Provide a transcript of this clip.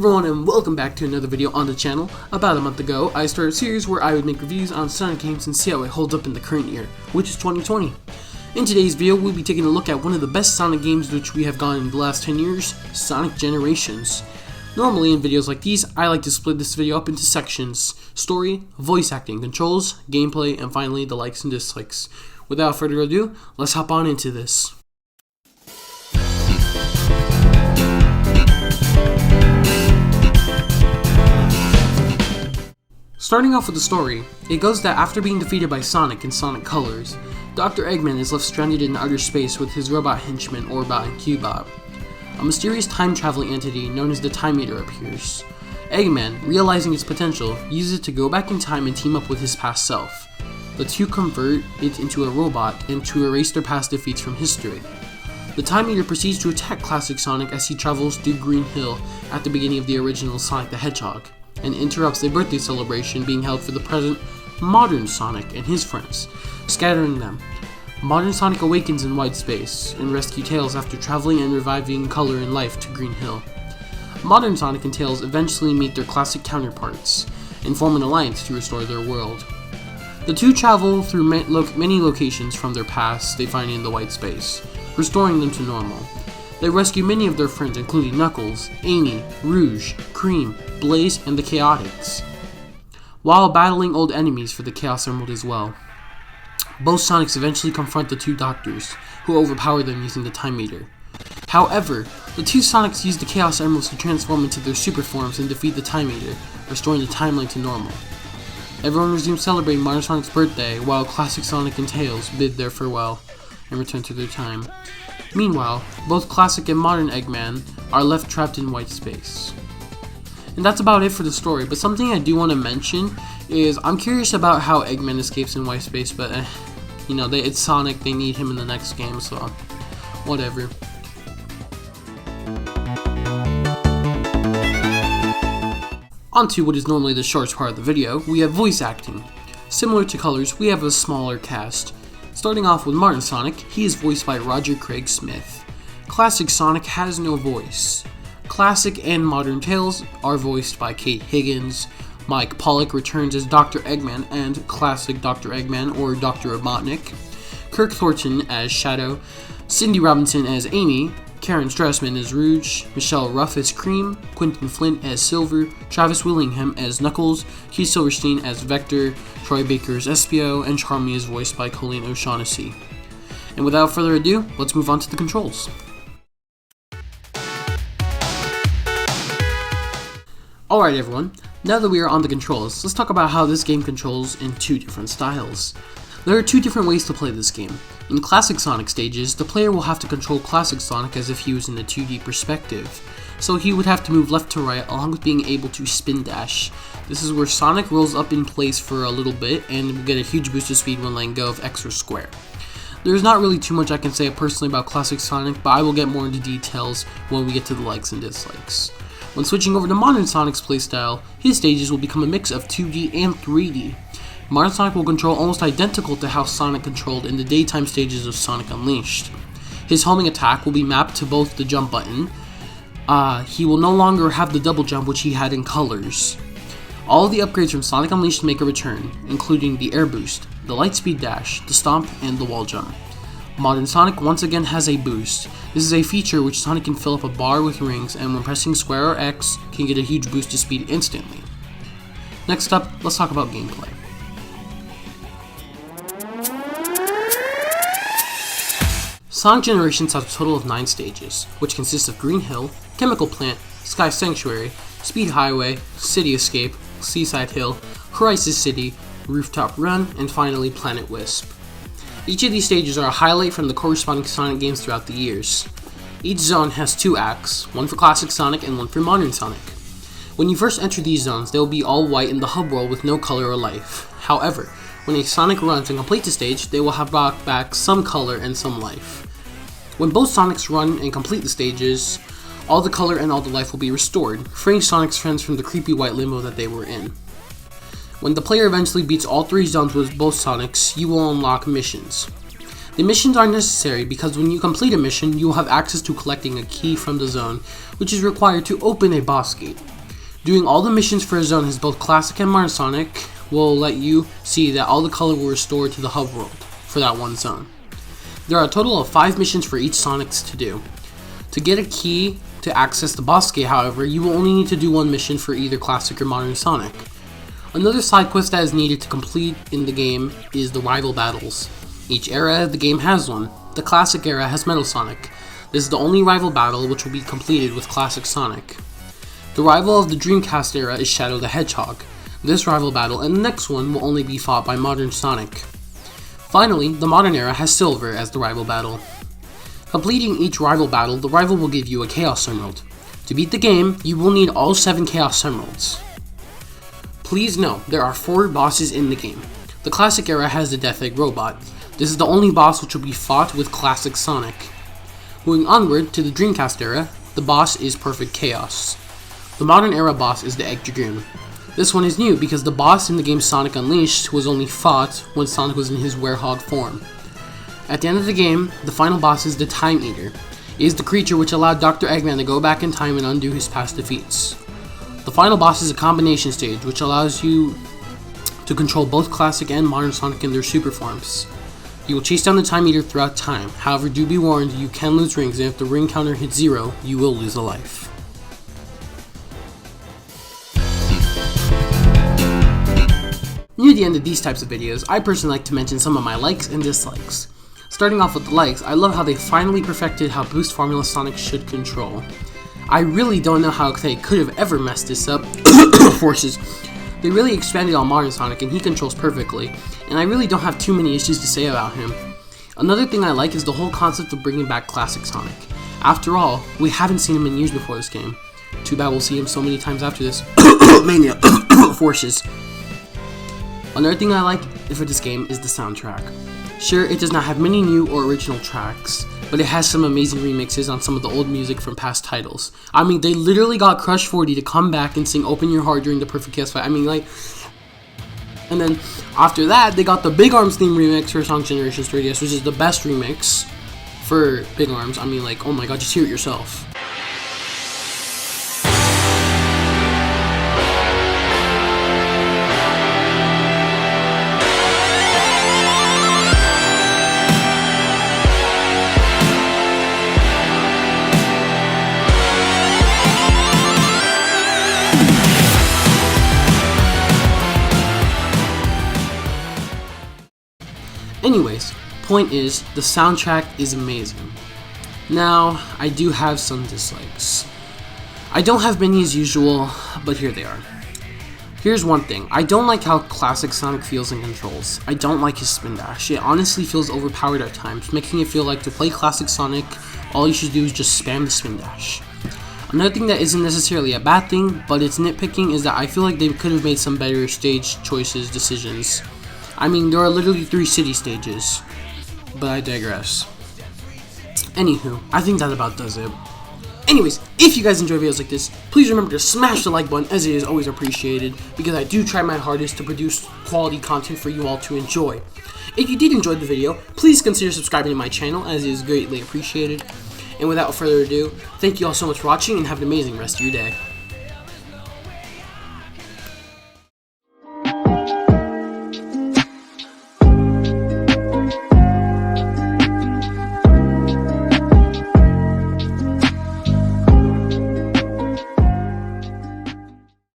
everyone, and welcome back to another video on the channel. About a month ago, I started a series where I would make reviews on Sonic games and see how it holds up in the current year, which is 2020. In today's video, we'll be taking a look at one of the best Sonic games which we have gotten in the last 10 years, Sonic Generations. Normally in videos like these, I like to split this video up into sections: story, voice acting, controls, gameplay, and finally the likes and dislikes. Without further ado, let's hop on into this. Starting off with the story, it goes that after being defeated by Sonic in Sonic Colors, Dr. Eggman is left stranded in outer space with his robot henchmen Orbot and Cubot. A mysterious time-traveling entity known as the Time Eater appears. Eggman, realizing its potential, uses it to go back in time and team up with his past self. The two convert it into a robot and to erase their past defeats from history. The Time Eater proceeds to attack classic Sonic as he travels through Green Hill at the beginning of the original Sonic the Hedgehog, and interrupts a birthday celebration being held for the present modern Sonic and his friends, scattering them. Modern Sonic awakens in white space and rescue Tails after traveling and reviving color and life to Green Hill. Modern Sonic and Tails eventually meet their classic counterparts and form an alliance to restore their world. The two travel through many locations from their past they find in the white space, restoring them to normal. They rescue many of their friends, including Knuckles, Amy, Rouge, Cream, Blaze, and the Chaotix, while battling old enemies for the Chaos Emerald as well. Both Sonics eventually confront the two Doctors, who overpower them using the Time Eater. However, the two Sonics use the Chaos Emeralds to transform into their super forms and defeat the Time Eater, restoring the timeline to normal. Everyone resumes celebrating modern Sonic's birthday, while classic Sonic and Tails bid their farewell and return to their time. Meanwhile, both classic and modern Eggman are left trapped in white space. And that's about it for the story, but something I do want to mention is I'm curious about how Eggman escapes in white space, but it's Sonic, they need him in the next game, so whatever. On to what is normally the shortest part of the video, we have voice acting. Similar to Colors, we have a smaller cast. Starting off with modern Sonic, he is voiced by Roger Craig Smith. Classic Sonic has no voice. Classic and modern Tails are voiced by Kate Higgins. Mike Pollock returns as Dr. Eggman and classic Dr. Eggman or Dr. Robotnik. Kirk Thornton as Shadow. Cindy Robinson as Amy. Karen Strassman as Rouge, Michelle Ruff as Cream, Quentin Flint as Silver, Travis Willingham as Knuckles, Keith Silverstein as Vector, Troy Baker as Espio, and Charmy is voiced by Colleen O'Shaughnessy. And without further ado, let's move on to the controls. Alright everyone, now that we are on the controls, let's talk about how this game controls in two different styles. There are two different ways to play this game. In classic Sonic stages, the player will have to control classic Sonic as if he was in a 2D perspective. So he would have to move left to right along with being able to spin dash. This is where Sonic rolls up in place for a little bit and will get a huge boost of speed when letting go of X or square. There's not really too much I can say personally about classic Sonic, but I will get more into details when we get to the likes and dislikes. When switching over to modern Sonic's playstyle, his stages will become a mix of 2D and 3D. Modern Sonic will control almost identical to how Sonic controlled in the daytime stages of Sonic Unleashed. His homing attack will be mapped to both the jump button. He will no longer have the double jump which he had in Colors. All of the upgrades from Sonic Unleashed make a return, including the air boost, the light speed dash, the stomp, and the wall jump. Modern Sonic once again has a boost. This is a feature which Sonic can fill up a bar with rings and when pressing square or X can get a huge boost of speed instantly. Next up, let's talk about gameplay. Sonic Generations has a total of 9 stages, which consist of Green Hill, Chemical Plant, Sky Sanctuary, Speed Highway, City Escape, Seaside Hill, Crisis City, Rooftop Run, and finally Planet Wisp. Each of these stages are a highlight from the corresponding Sonic games throughout the years. Each zone has 2 acts, one for classic Sonic and one for modern Sonic. When you first enter these zones, they will be all white in the hub world with no color or life. However, when a Sonic runs and completes the stage, they will have brought back some color and some life. When both Sonics run and complete the stages, all the color and all the life will be restored, freeing Sonic's friends from the creepy white limbo that they were in. When the player eventually beats all 3 zones with both Sonics, you will unlock missions. The missions are necessary because when you complete a mission, you will have access to collecting a key from the zone, which is required to open a boss gate. Doing all the missions for a zone as both Classic and Modern Sonic will let you see that all the color will restore to the hub world for that one zone. There are a total of 5 missions for each Sonics to do. To get a key to access the boss gate, however, you will only need to do one mission for either Classic or Modern Sonic. Another side quest that is needed to complete in the game is the rival battles. Each era of the game has one. The Classic era has Metal Sonic. This is the only rival battle which will be completed with Classic Sonic. The rival of the Dreamcast era is Shadow the Hedgehog. This rival battle and the next one will only be fought by Modern Sonic. Finally, the Modern era has Silver as the rival battle. Completing each rival battle, the rival will give you a Chaos Emerald. To beat the game, you will need all 7 Chaos Emeralds. Please know, there are 4 bosses in the game. The Classic era has the Death Egg Robot. This is the only boss which will be fought with Classic Sonic. Moving onward to the Dreamcast era, the boss is Perfect Chaos. The Modern era boss is the Egg Dragoon. This one is new because the boss in the game Sonic Unleashed was only fought when Sonic was in his Werehog form. At the end of the game, the final boss is the Time Eater. It is the creature which allowed Dr. Eggman to go back in time and undo his past defeats. The final boss is a combination stage which allows you to control both Classic and Modern Sonic in their super forms. You will chase down the Time Eater throughout time, however do be warned you can lose rings, and if the ring counter hits 0, you will lose a life. Near the end of these types of videos, I personally like to mention some of my likes and dislikes. Starting off with the likes, I love how they finally perfected how Boost Formula Sonic should control. I really don't know how they could have ever messed this up. Forces. They really expanded on Modern Sonic and he controls perfectly, and I really don't have too many issues to say about him. Another thing I like is the whole concept of bringing back Classic Sonic. After all, we haven't seen him in years before this game. Too bad we'll see him so many times after this. Mania. Forces. Another thing I like for this game is the soundtrack. Sure, it does not have many new or original tracks, but it has some amazing remixes on some of the old music from past titles. I mean, they literally got Crush 40 to come back and sing Open Your Heart during the Perfect Chaos fight. I mean, like... And then, after that, they got the Big Arms theme remix for Sonic Generations 3DS, which is the best remix for Big Arms. I mean, like, oh my god, just hear it yourself. Anyways, point is, the soundtrack is amazing. Now, I do have some dislikes. I don't have many as usual, but here they are. Here's one thing, I don't like how Classic Sonic feels and controls. I don't like his spin dash. It honestly feels overpowered at times, making it feel like to play Classic Sonic, all you should do is just spam the spin dash. Another thing that isn't necessarily a bad thing, but it's nitpicking, is that I feel like they could have made some better stage decisions. I mean, there are literally 3 city stages, but I digress. Anywho, I think that about does it. Anyways, if you guys enjoy videos like this, please remember to smash the like button, as it is always appreciated, because I do try my hardest to produce quality content for you all to enjoy. If you did enjoy the video, please consider subscribing to my channel, as it is greatly appreciated. And without further ado, thank you all so much for watching, and have an amazing rest of your day.